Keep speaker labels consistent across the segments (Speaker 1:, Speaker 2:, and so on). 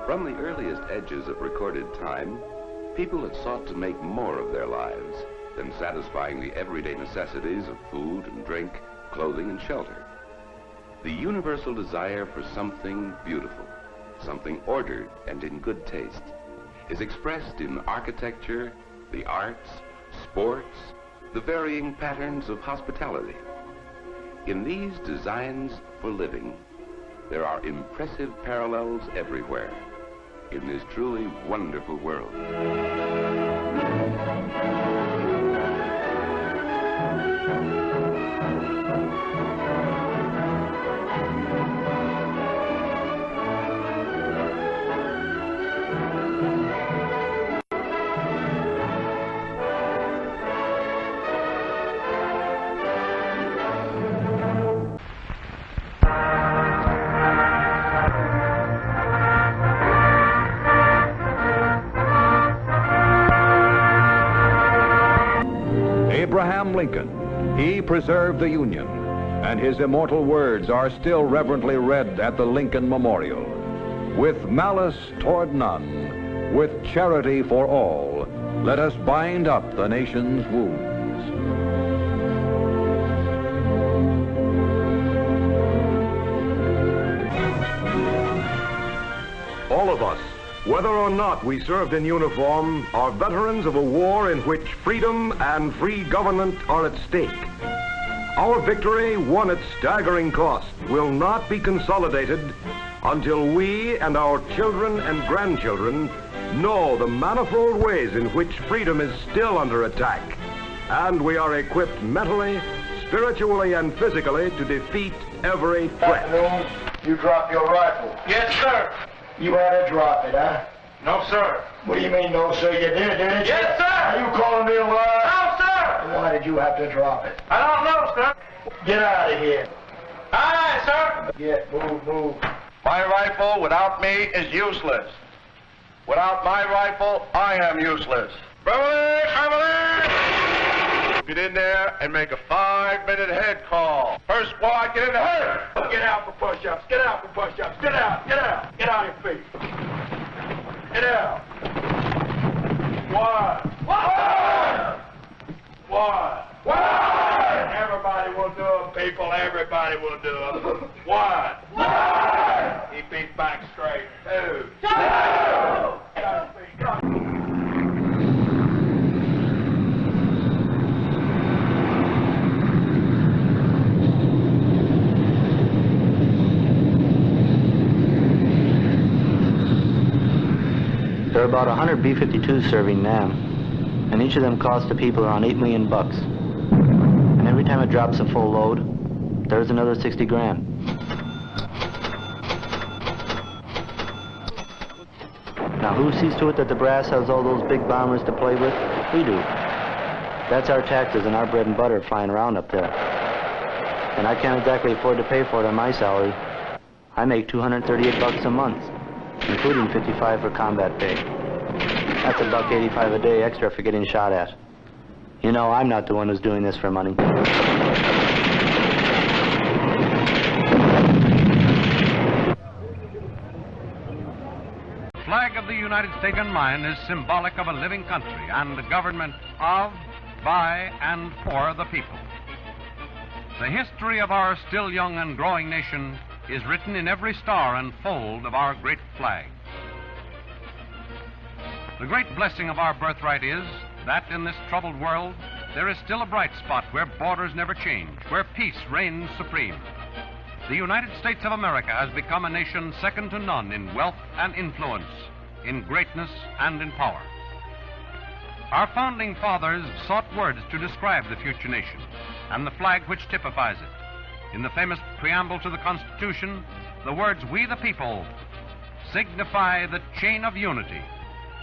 Speaker 1: From the earliest edges of recorded time, people have sought to make more of their lives than satisfying the everyday necessities of food and drink, clothing and shelter. The universal desire for something beautiful, something ordered and in good taste, is expressed in architecture, the arts, sports, the varying patterns of hospitality. In these designs for living, there are impressive parallels everywhere in this truly wonderful world.
Speaker 2: Abraham Lincoln, he preserved the Union, and his immortal words are still reverently read at the Lincoln Memorial. With malice toward none, with charity for all, let us bind up the nation's wounds.
Speaker 3: All of us, whether or not we served in uniform, are veterans of a war in which freedom and free government are at stake. Our victory, won at staggering cost, will not be consolidated until we and our children and grandchildren know the manifold ways in which freedom is still under attack, and we are equipped mentally, spiritually, and physically to defeat every threat.
Speaker 4: Afternoon, you dropped your rifle.
Speaker 5: Yes, sir.
Speaker 4: You had to drop it, huh?
Speaker 5: No, sir.
Speaker 4: What do you mean, no, sir? You did, didn't you?
Speaker 5: Yes, sir.
Speaker 4: Are you calling me a liar?
Speaker 5: No, sir.
Speaker 4: Why did you have to drop it?
Speaker 5: I don't know, sir.
Speaker 4: Get out of here.
Speaker 5: Aye, sir.
Speaker 4: Get, move.
Speaker 5: My rifle without me is useless. Without my rifle, I am useless. Beverly! Get in there and make a 5-minute head call. First squad, get in the head.
Speaker 4: Get out for push-ups. Get out for push-ups. Get out. Get on your feet. Get out. One. Everybody will do them, people. Everybody will do them. One. Keep his back straight. Two.
Speaker 6: There are about 100 B-52s serving NAM, and each of them costs the people around $8 million. And every time it drops a full load, there's another 60 grand. Now who sees to it that the brass has all those big bombers to play with? We do. That's our taxes and our bread and butter flying around up there. And I can't exactly afford to pay for it on my salary. I make $238 a month, including $55 for combat pay. That's $1.85 a day extra for getting shot at. You know, I'm not the one who's doing this for money.
Speaker 7: The flag of the United States and mine is symbolic of a living country and a government of, by, and for the people. The history of our still young and growing nation is written in every star and fold of our great flag. The great blessing of our birthright is that in this troubled world, there is still a bright spot where borders never change, where peace reigns supreme. The United States of America has become a nation second to none in wealth and influence, in greatness and in power. Our founding fathers sought words to describe the future nation and the flag which typifies it. In the famous preamble to the Constitution, the words, "We the people," signify the chain of unity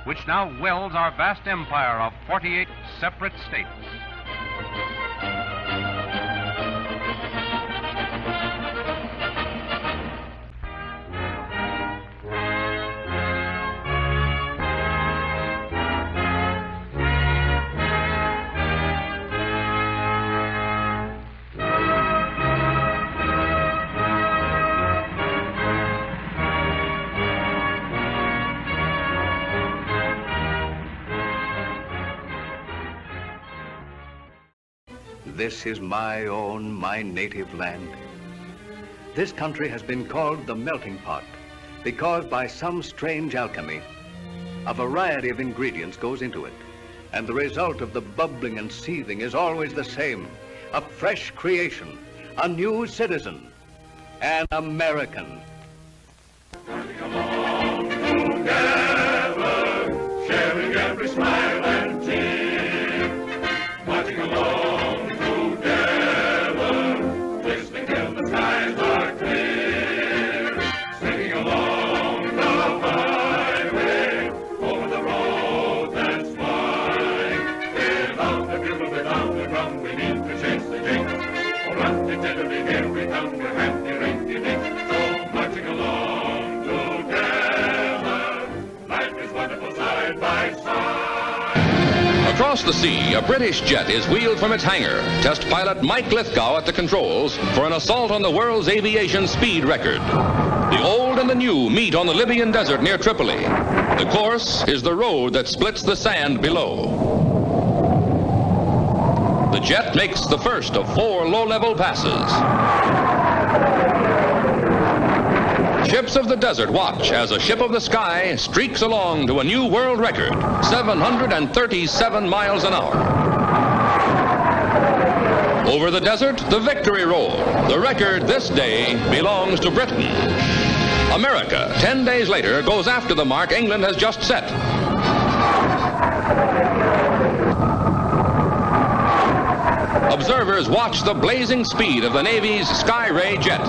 Speaker 7: which now welds our vast empire of 48 separate states.
Speaker 8: this is my own, my native land. This country has been called the melting pot because by some strange alchemy, a variety of ingredients goes into it, and the result of the bubbling and seething is always the same: a fresh creation, a new citizen, an American.
Speaker 9: Sharing every smile and tear, marching along together, listening till the skies are clear, singing along the highway, over the road that's wide. Without the bugle, without the drum, we need to chase the jinx. Oh, run-ti-tiddly, here we come, we're happy-rinky-dink. So marching along together, life is wonderful side by side.
Speaker 10: Across the sea, a British jet is wheeled from its hangar. Test pilot Mike Lithgow at the controls for an assault on the world's aviation speed record. The old and the new meet on the Libyan desert near Tripoli. The course is the road that splits the sand below. The jet makes the first of 4 low-level passes. Ships of the desert watch as a ship of the sky streaks along to a new world record, 737 miles an hour. Over the desert, the victory roll. The record this day belongs to Britain. America, 10 days later, goes after the mark England has just set. Observers watch the blazing speed of the Navy's Skyray jet.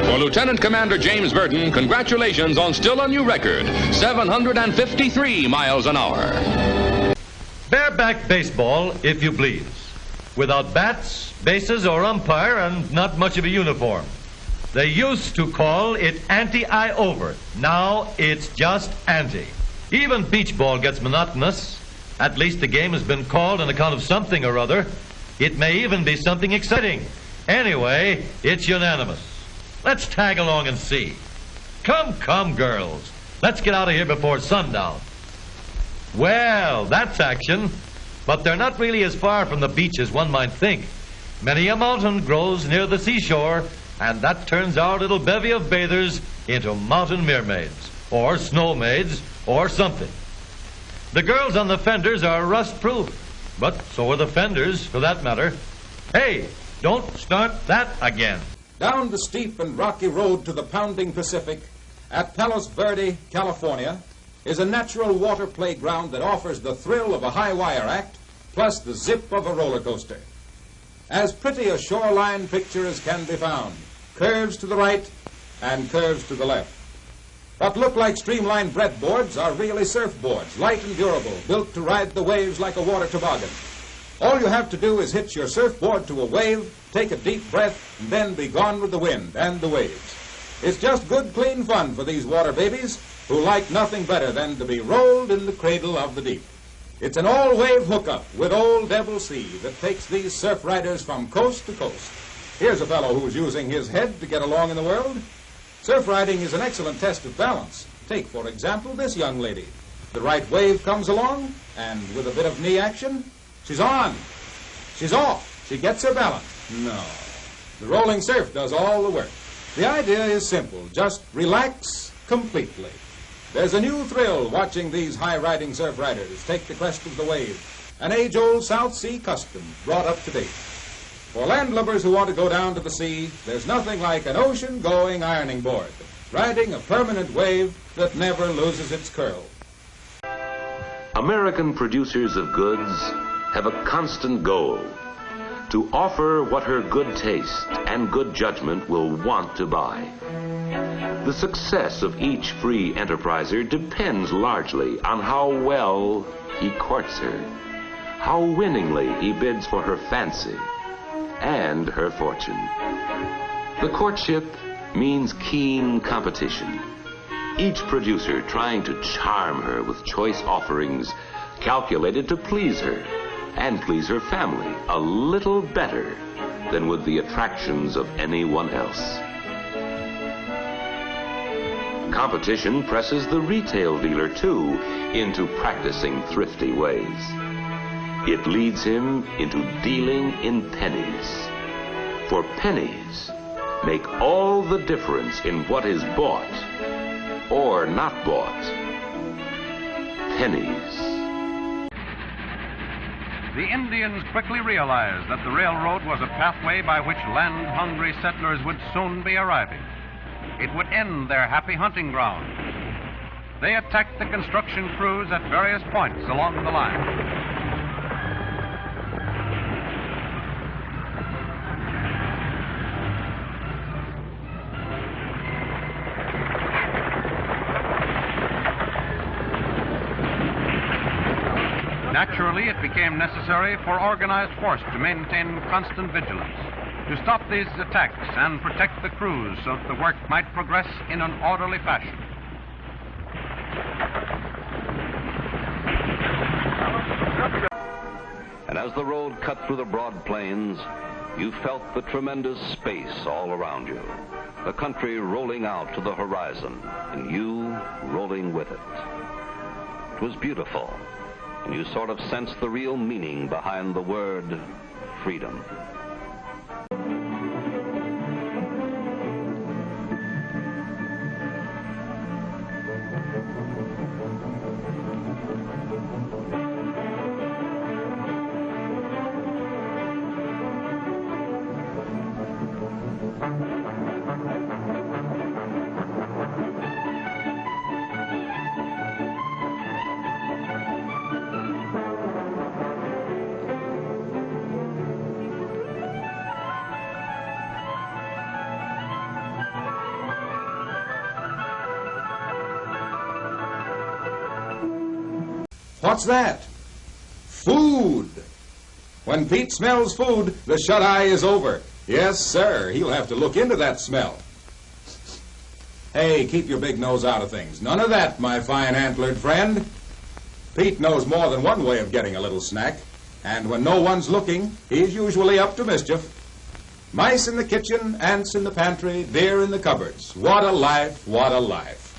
Speaker 10: For Lieutenant Commander James Burton, congratulations on still a new record, 753 miles an hour.
Speaker 11: Bareback baseball, if you please. Without bats, bases, or umpire, and not much of a uniform. They used to call it anti-I-over. Now it's just anti. Even beach ball gets monotonous. At least the game has been called on account of something or other. It may even be something exciting. Anyway, it's unanimous. Let's tag along and see. Come, come, girls. Let's get out of here before sundown. Well, that's action. But they're not really as far from the beach as one might think. Many a mountain grows near the seashore, and that turns our little bevy of bathers into mountain mermaids, or snow maids, or something. The girls on the fenders are rust-proof, but so are the fenders, for that matter. Hey, don't start that again.
Speaker 12: Down the steep and rocky road to the pounding Pacific at Palos Verde, California, is a natural water playground that offers the thrill of a high-wire act plus the zip of a roller coaster. As pretty a shoreline picture as can be found, curves to the right and curves to the left. What look like streamlined breadboards are really surfboards, light and durable, built to ride the waves like a water toboggan. All you have to do is hitch your surfboard to a wave, take a deep breath, and then be gone with the wind and the waves. It's just good, clean fun for these water babies who like nothing better than to be rolled in the cradle of the deep. It's an all-wave hookup with Old Devil Sea that takes these surf riders from coast to coast. Here's a fellow who's using his head to get along in the world. Surf riding is an excellent test of balance. Take, for example, this young lady. The right wave comes along, and with a bit of knee action, she's on. She's off. She gets her balance. No. The rolling surf does all the work. The idea is simple. Just relax completely. There's a new thrill watching these high-riding surf riders take the crest of the wave. An age-old South Sea custom brought up to date. For landlubbers who want to go down to the sea, there's nothing like an ocean-going ironing board, riding a permanent wave that never loses its curl.
Speaker 1: American producers of goods have a constant goal: to offer what her good taste and good judgment will want to buy. The success of each free enterpriser depends largely on how well he courts her, how winningly he bids for her fancy and her fortune. The courtship means keen competition, each producer trying to charm her with choice offerings calculated to please her and please her family a little better than with the attractions of anyone else. Competition presses the retail dealer, too, into practicing thrifty ways. It leads him into dealing in pennies. For pennies make all the difference in what is bought or not bought. Pennies.
Speaker 7: The Indians quickly realized that the railroad was a pathway by which land-hungry settlers would soon be arriving. It would end their happy hunting ground. They attacked the construction crews at various points along the line. Naturally, it became necessary for organized force to maintain constant vigilance, to stop these attacks and protect the crews so that the work might progress in an orderly fashion.
Speaker 10: And as the road cut through the broad plains, you felt the tremendous space all around you, the country rolling out to the horizon, and you rolling with it. It was beautiful, and you sort of sensed the real meaning behind the word freedom.
Speaker 12: What's that? Food. When Pete smells food, the shut-eye is over. Yes, sir. He'll have to look into that smell. Hey, keep your big nose out of things. None of that, my fine antlered friend. Pete knows more than one way of getting a little snack. And when no one's looking, he's usually up to mischief. Mice in the kitchen, ants in the pantry, deer in the cupboards. What a life, what a life.